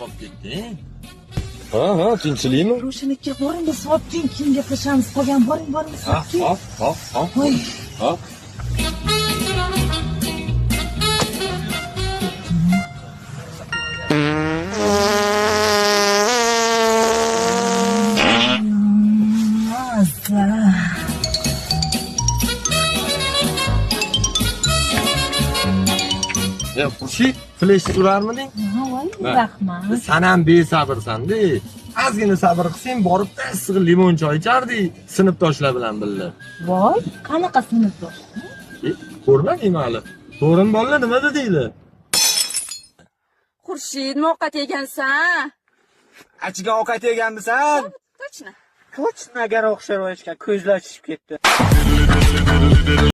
qolib ketding. Ha, tinchlikmi? Ro'shanlikka boring, biz soat keyin gaplashamiz. Qolgan boring, soat keyin. Hop. Voy. Hop. Ya Xurshid, flash urarmiding? Ha, voy, rahmat. Sen ham besabrsan-da. Ozgina sabr qilsang, borib issiq limon choy ichardik, sinfdoshlar bilan birga. Voy, qanaqa sinfdosh? Ko'rmadingmi hali? To'g'rim bolalar nima dedinglar? Xurshid, ovqat yegansan? Achigan ovqat yeganmisan? Точно. Tochnaga o'xshar o'shga ko'zlar chishib ketdi.